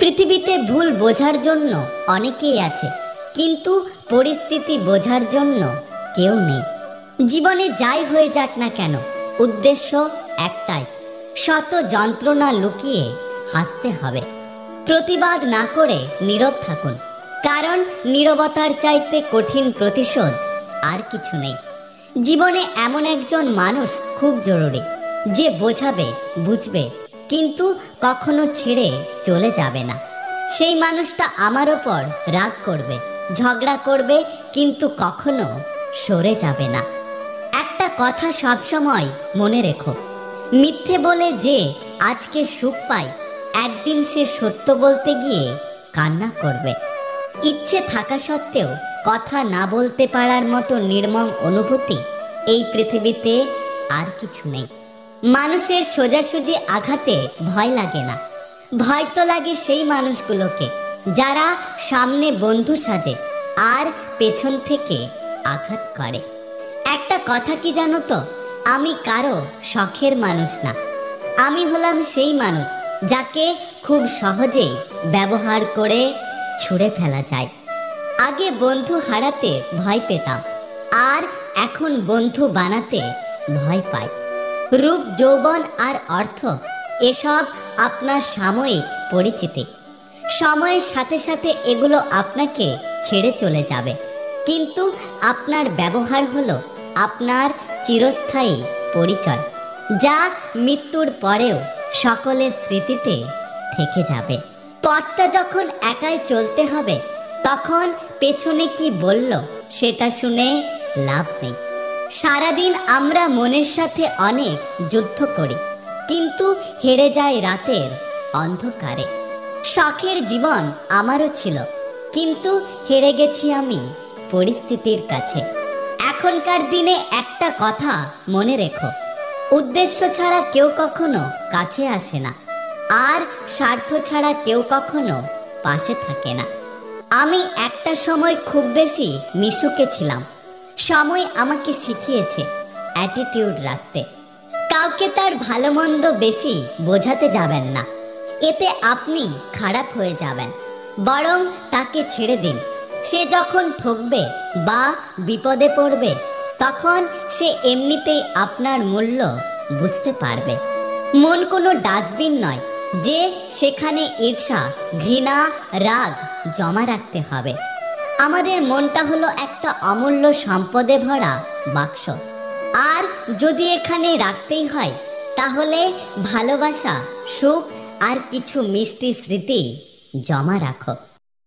পৃথিবীতে ভুল বোঝার জন্য অনেকেই আছে, কিন্তু পরিস্থিতি বোঝার জন্য কেউ নেই। জীবনে যাই হয়ে যাক না কেন, উদ্দেশ্য একটাই, শত যন্ত্রণা লুকিয়ে হাসতে হবে। প্রতিবাদ না করে নীরব থাকুন, কারণ নীরবতার চাইতে কঠিন প্রতিশোধ আর কিছু নেই। জীবনে এমন একজন মানুষ খুব জরুরি, যে বোঝাবে, বুঝবে, কিন্তু কখনো ছেড়ে চলে যাবে না। সেই মানুষটা আমার ওপর রাগ করবে, ঝগড়া করবে, কিন্তু কখনো সরে যাবে না। একটা কথা সবসময় মনে রেখো, মিথ্যে বলে যে আজকে সুখ পায়, একদিন সে সত্য বলতে গিয়ে কান্না করবে। ইচ্ছে থাকা সত্ত্বেও কথা না বলতে পারার মতো নির্মম অনুভূতি এই পৃথিবীতে আর কিছু নেই। মানুষের সোজাসুজি আঘাতে ভয় লাগে না, ভয় তো লাগে সেই মানুষগুলোকে যারা সামনে বন্ধু সাজে আর পেছন থেকে আঘাত করে। একটা কথা কি জানো তো, আমি কারো শখের মানুষ না, আমি হলাম সেই মানুষ যাকে খুব সহজেই ব্যবহার করে ছুঁড়ে ফেলা যায়। আগে বন্ধু হারাতে ভয় পেতাম, আর এখন বন্ধু বানাতে ভয় পাই। রূপ, যৌবন আর অর্থ এসব আপনার সাময়িক পরিচিতি। সময়ের সাথে সাথে এগুলো আপনাকে ছেড়ে চলে যাবে, কিন্তু আপনার ব্যবহার হলো আপনার চিরস্থায়ী পরিচয়, যা মৃত্যুর পরেও সকলের স্মৃতিতে থেকে যাবে। পথটা যখন একাই চলতে হবে, তখন পেছনে কি বলল সেটা শুনে লাভ নেই। সারাদিন আমরা মনের সাথে অনেক যুদ্ধ করি, কিন্তু হেরে যায় রাতের অন্ধকারে। শখের জীবন আমারও ছিল, কিন্তু হেরে গেছি আমি পরিস্থিতির কাছে। এখনকার দিনে একটা কথা মনে রেখো, উদ্দেশ্য ছাড়া কেউ কখনো কাছে আসে না, আর স্বার্থ ছাড়া কেউ কখনো পাশে থাকে না। আমি একটা সময় খুব বেশি মিশুকে ছিলাম। সময় আমাকে শিখিয়েছে অ্যাটিটিউড রাখতে। কাউকে তার ভালো মন্দ বেশি বোঝাতে যাবেন না, এতে আপনি খারাপ হয়ে যাবেন। বরং তাকে ছেড়ে দিন। সে যখন ঠকবে বা বিপদে পড়বে, তখন সে এমনিতেই আপনার মূল্য বুঝতে পারবে। মন কোনো ডাস্টবিন নয় যে সেখানে ঈর্ষা, ঘৃণা, রাগ জমা রাখতে হবে। আমাদের মনটা হলো একটা অমূল্য সম্পদে ভরা বাক্স, আর যদি এখানে রাখতেই হয়, তাহলে ভালোবাসা, সুখ আর কিছু মিষ্টি স্মৃতি জমা রাখো।